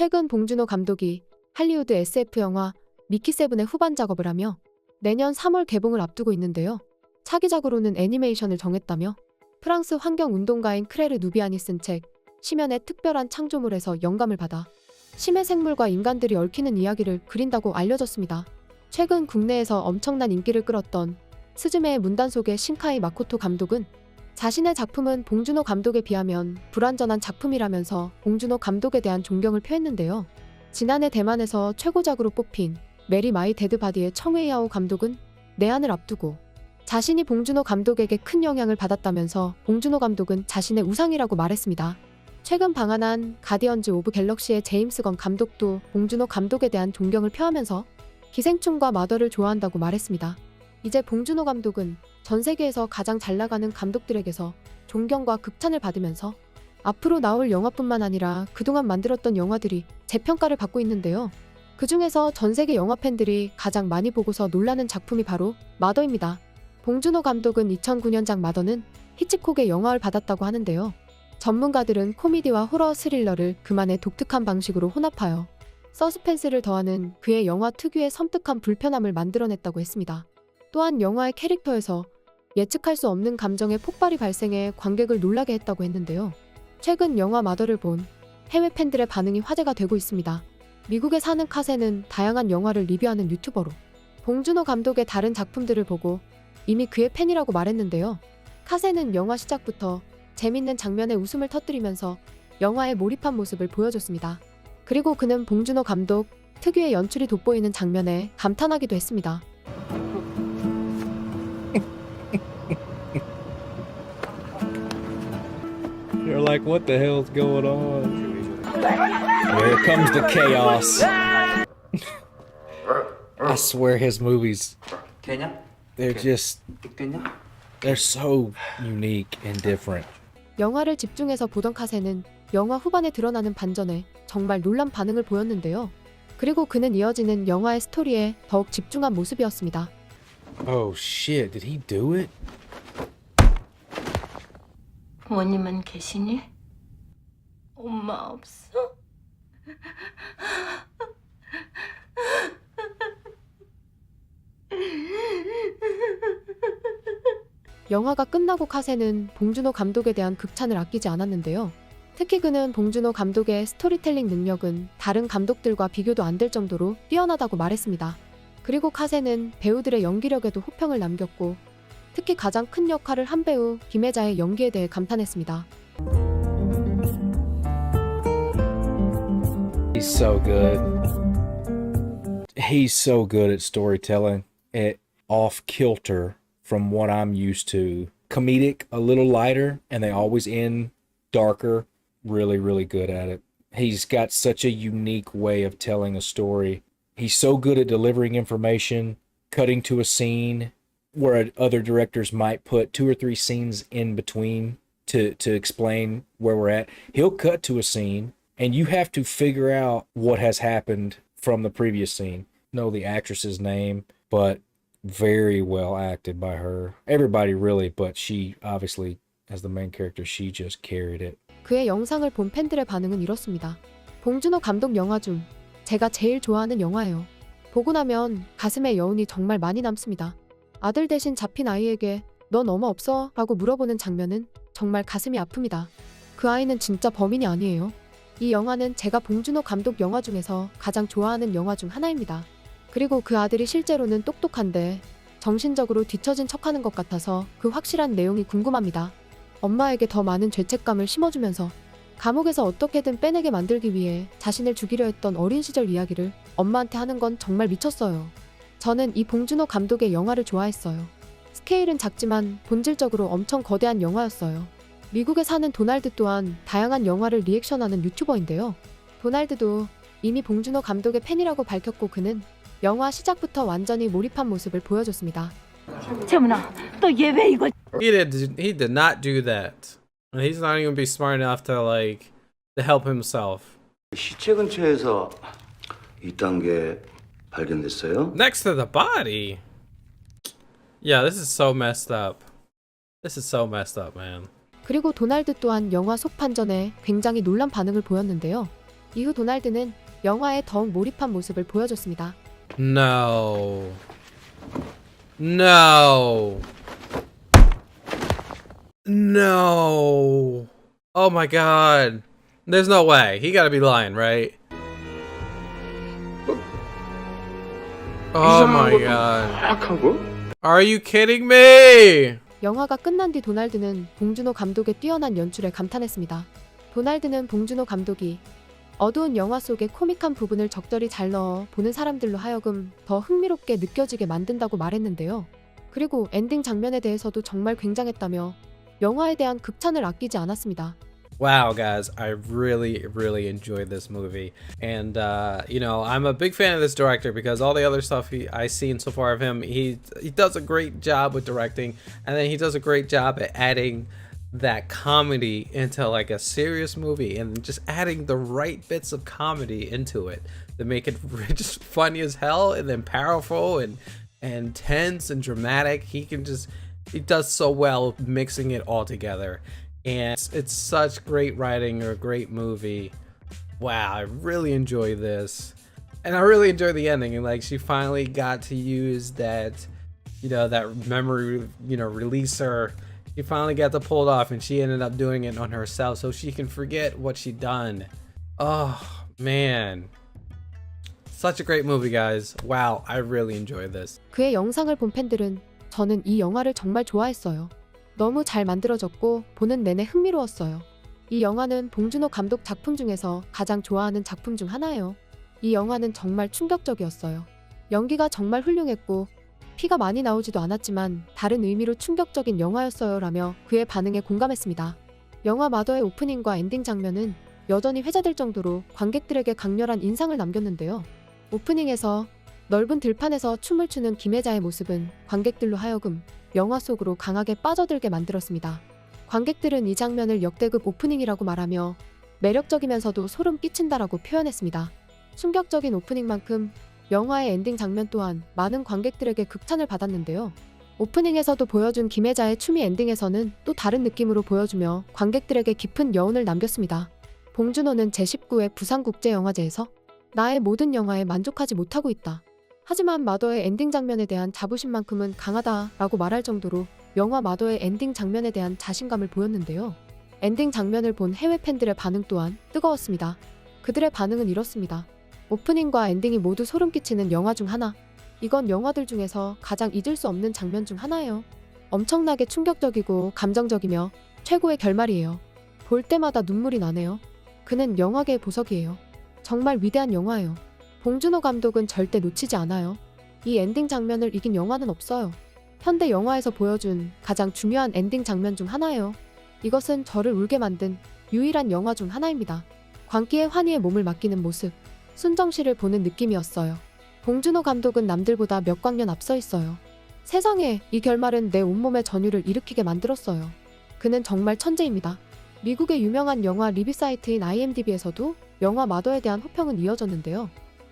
최근 봉준호 감독이 할리우드 SF 영화 미키7의 후반 작업을 하며 내년 3월 개봉을 앞두고 있는데요. 차기작으로는 애니메이션을 정했다며 프랑스 환경운동가인 크레르 누비안이 쓴 책 심연의 특별한 창조물에서 영감을 받아 심해 생물과 인간들이 얽히는 이야기를 그린다고 알려졌습니다. 최근 국내에서 엄청난 인기를 끌었던 스즈메의 문단 속의 신카이 마코토 감독은 자신의 작품은 봉준호 감독에 비하면 불완전한 작품이라면서 봉준호 감독에 대한 존경을 표했는데요. 지난해 대만에서 최고작으로 뽑힌 메리 마이 데드 바디의 청웨이하오 감독은 내한을 앞두고 자신이 봉준호 감독에게 큰 영향을 받았다면서 봉준호 감독은 자신의 우상이라고 말했습니다. 최근 방한한 가디언즈 오브 갤럭시의 제임스 건 감독도 봉준호 감독에 대한 존경을 표하면서 기생충과 마더를 좋아한다고 말했습니다. 이제 봉준호 감독은 전 세계에서 가장 잘 나가는 감독들에게서 존경과 극찬을 받으면서 앞으로 나올 영화뿐만 아니라 그동안 만들었던 영화들이 재평가를 받고 있는데요. 그 중에서 전 세계 영화 팬들이 가장 많이 보고서 놀라는 작품이 바로 마더입니다. 봉준호 감독은 2009년작 마더는 히치콕의 영화를 받았다고 하는데요. 전문가들은 코미디와 호러 스릴러를 그만의 독특한 방식으로 혼합하여 서스펜스를 더하는 그의 영화 특유의 섬뜩한 불편함을 만들어냈다고 했습니다. 또한 영화의 캐릭터에서 예측할 수 없는 감정의 폭발이 발생해 관객을 놀라게 했다고 했는데요. 최근 영화 마더를 본 해외 팬들의 반응이 화제가 되고 있습니다. 미국에 사는 카세는 다양한 영화를 리뷰하는 유튜버로 봉준호 감독의 다른 작품들을 보고 이미 그의 팬이라고 말했는데요. 카세는 영화 시작부터 재밌는 장면에 웃음을 터뜨리면서 영화에 몰입한 모습을 보여줬습니다. 그리고 그는 봉준호 감독 특유의 연출이 돋보이는 장면에 감탄하기도 했습니다. You're like, what the hell's going on? Here comes the chaos. I swear his movies, they're just, they're so unique and different. 영화를 집중해서 보던 카세는 영화 후반에 드러나는 반전에 정말 놀란 반응을 보였는데요. 그리고 그는 이어지는 영화의 스토리에 더욱 집중한 모습이었습니다. Oh shit, did he do it? 부모님은 계시니? 엄마 없어? 영화가 끝나고 카세는 봉준호 감독에 대한 극찬을 아끼지 않았는데요. 특히 그는 봉준호 감독의 스토리텔링 능력은 다른 감독들과 비교도 안 될 정도로 뛰어나다고 말했습니다. 그리고 카세는 배우들의 연기력에도 호평을 남겼고 특히 가장 큰 역할을 한 배우 김혜자의 연기에 대해 감탄했습니다. He's so good. He's so good at storytelling. It off kilter from what I'm used to. Comedic, a little lighter, and they always end darker. Really, really good at it. He's got such a unique way of telling a story. He's so good at delivering information, cutting to a scene where other directors might put 2 or 3 scenes in between to explain where we're at. He'll cut to a scene, and you have to figure out what has happened from the previous scene. Know the actress's name, but very well acted by her. Everybody really, but she obviously, as the main character, she just carried it. 그의 영상을 본 팬들의 반응은 이렇습니다. 봉준호 감독 영화 중 제가 제일 좋아하는 영화예요. 보고 나면 가슴에 여운이 정말 많이 남습니다. 아들 대신 잡힌 아이에게 넌 엄마 없어? 라고 물어보는 장면은 정말 가슴이 아픕니다. 그 아이는 진짜 범인이 아니에요. 이 영화는 제가 봉준호 감독 영화 중에서 가장 좋아하는 영화 중 하나입니다. 그리고 그 아들이 실제로는 똑똑한데 정신적으로 뒤처진 척하는 것 같아서 그 확실한 내용이 궁금합니다. 엄마에게 더 많은 죄책감을 심어주면서 감옥에서 어떻게든 빼내게 만들기 위해 자신을 죽이려 했던 어린 시절 이야기를 엄마한테 하는 건 정말 미쳤어요. 저는 이 봉준호 감독의 영화를 좋아했어요. 스케일은 작지만 본질적으로 엄청 거대한 영화였어요. 미국에 사는 도날드 또한 다양한 영화를 리액션하는 유튜버인데요. 도날드도 이미 봉준호 감독의 팬이라고 밝혔고 그는 영화 시작부터 완전히 몰입한 모습을 보여줬습니다. 재문아, 너 얘 왜 이걸 He did not do that. And he's not even be smart enough to to help himself. 시체 근처에서 이딴 게 발견됐어요? Next to the body. Yeah, this is so messed up. This is so messed up, man. 그리고 도날드 또한 영화 속판전에 굉장히 놀란 반응을 보였는데요. 이후 도날드는 영화에 더욱 몰입한 모습을 보여줬습니다. No. No. No. Oh my god. There's no way. He gotta be lying, right? Oh my god. 약한 거? Are you kidding me? 영화가 끝난 뒤 도날드는 봉준호 감독의 뛰어난 연출에 감탄했습니다. 도날드는 봉준호 감독이 어두운 영화 속의 코믹한 부분을 적절히 잘 넣어 보는 사람들로 하여금 더 흥미롭게 느껴지게 만든다고 말했는데요. 그리고 엔딩 장면에 대해서도 정말 굉장했다며 영화에 대한 극찬을 아끼지 않았습니다. Wow, guys, I really enjoyed this movie. And, you know, I'm a big fan of this director because all the other stuff I've seen so far of him, he does a great job with directing. And then he does a great job at adding that comedy into like a serious movie and just adding the right bits of comedy into it to make it just funny as hell and then powerful and tense and dramatic. He does so well mixing it all together. And it's such great writing or a great movie. Wow, I really enjoy this. And I really enjoy the ending. And like she finally got to use that, you know, that memory, you know, releaser. She finally got to pull it off and she ended up doing it on herself so she can forget what she'd done. Oh, man. Such a great movie, guys. Wow, I really enjoyed this. 그의 영상을 본 팬들은 저는 이 영화를 정말 좋아했어요. 너무 잘 만들어졌고 보는 내내 흥미로웠어요. 이 영화는 봉준호 감독 작품 중에서 가장 좋아하는 작품 중 하나예요. 이 영화는 정말 충격적이었어요. 연기가 정말 훌륭했고 피가 많이 나오지도 않았지만 다른 의미로 충격적인 영화였어요 라며 그의 반응에 공감했습니다. 영화 마더의 오프닝과 엔딩 장면은 여전히 회자될 정도로 관객들에게 강렬한 인상을 남겼는데요. 오프닝에서 넓은 들판에서 춤을 추는 김혜자의 모습은 관객들로 하여금 영화 속으로 강하게 빠져들게 만들었습니다. 관객들은 이 장면을 역대급 오프닝이라고 말하며 매력적이면서도 소름 끼친다라고 표현했습니다. 충격적인 오프닝만큼 영화의 엔딩 장면 또한 많은 관객들에게 극찬을 받았는데요. 오프닝에서도 보여준 김혜자의 춤이 엔딩에서는 또 다른 느낌으로 보여주며 관객들에게 깊은 여운을 남겼습니다. 봉준호는 제19회 부산국제영화제에서 나의 모든 영화에 만족하지 못하고 있다. 하지만 마더의 엔딩 장면에 대한 자부심만큼은 강하다라고 말할 정도로 영화 마더의 엔딩 장면에 대한 자신감을 보였는데요. 엔딩 장면을 본 해외 팬들의 반응 또한 뜨거웠습니다. 그들의 반응은 이렇습니다. 오프닝과 엔딩이 모두 소름 끼치는 영화 중 하나. 이건 영화들 중에서 가장 잊을 수 없는 장면 중 하나예요. 엄청나게 충격적이고 감정적이며 최고의 결말이에요. 볼 때마다 눈물이 나네요. 그는 영화계의 보석이에요. 정말 위대한 영화예요. 봉준호 감독은 절대 놓치지 않아요. 이 엔딩 장면을 이긴 영화는 없어요. 현대 영화에서 보여준 가장 중요한 엔딩 장면 중 하나예요. 이것은 저를 울게 만든 유일한 영화 중 하나입니다. 광기의 환희에 몸을 맡기는 모습, 순정시를 보는 느낌이었어요. 봉준호 감독은 남들보다 몇 광년 앞서 있어요. 세상에, 이 결말은 내 온몸의 전율을 일으키게 만들었어요. 그는 정말 천재입니다. 미국의 유명한 영화 리뷰 사이트인 IMDb에서도 영화 마더에 대한 호평은 이어졌는데요.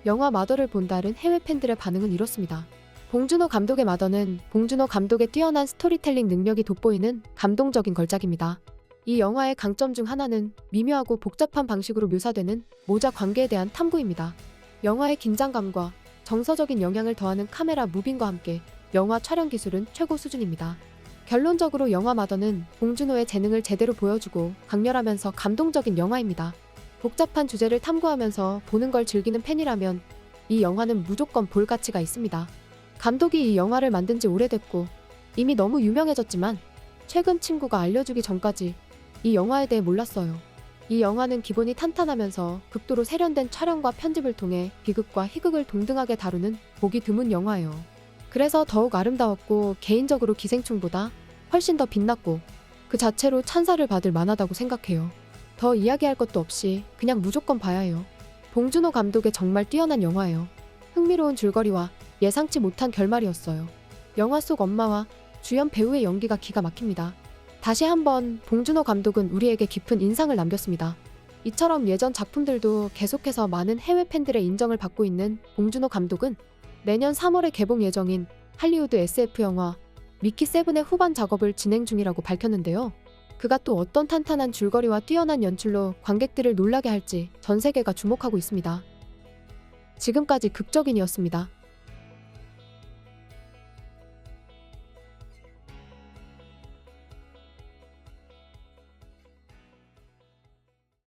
영화 마더를 본 다른 해외 팬들의 반응은 이렇습니다. 봉준호 감독의 마더는 봉준호 감독의 뛰어난 스토리텔링 능력이 돋보이는 감동적인 걸작입니다. 이 영화의 강점 중 하나는 미묘하고 복잡한 방식으로 묘사되는 모자 관계에 대한 탐구입니다. 영화의 긴장감과 정서적인 영향을 더하는 카메라 무빙과 함께 영화 촬영 기술은 최고 수준입니다. 결론적으로 영화 마더는 봉준호의 재능을 제대로 보여주고 강렬하면서 감동적인 영화입니다. 복잡한 주제를 탐구하면서 보는 걸 즐기는 팬이라면 이 영화는 무조건 볼 가치가 있습니다. 감독이 이 영화를 만든 지 오래됐고 이미 너무 유명해졌지만 최근 친구가 알려주기 전까지 이 영화에 대해 몰랐어요. 이 영화는 기본이 탄탄하면서 극도로 세련된 촬영과 편집을 통해 비극과 희극을 동등하게 다루는 보기 드문 영화예요. 그래서 더욱 아름다웠고 개인적으로 기생충보다 훨씬 더 빛났고 그 자체로 찬사를 받을 만하다고 생각해요. 더 이야기할 것도 없이 그냥 무조건 봐야 해요. 봉준호 감독의 정말 뛰어난 영화예요. 흥미로운 줄거리와 예상치 못한 결말이었어요. 영화 속 엄마와 주연 배우의 연기가 기가 막힙니다. 다시 한번 봉준호 감독은 우리에게 깊은 인상을 남겼습니다. 이처럼 예전 작품들도 계속해서 많은 해외 팬들의 인정을 받고 있는 봉준호 감독은 내년 3월에 개봉 예정인 할리우드 SF 영화 미키 7의 후반 작업을 진행 중이라고 밝혔는데요. 그가 또 어떤 탄탄한 줄거리와 뛰어난 연출로 관객들을 놀라게 할지 전 세계가 주목하고 있습니다. 지금까지 극적인이었습니다.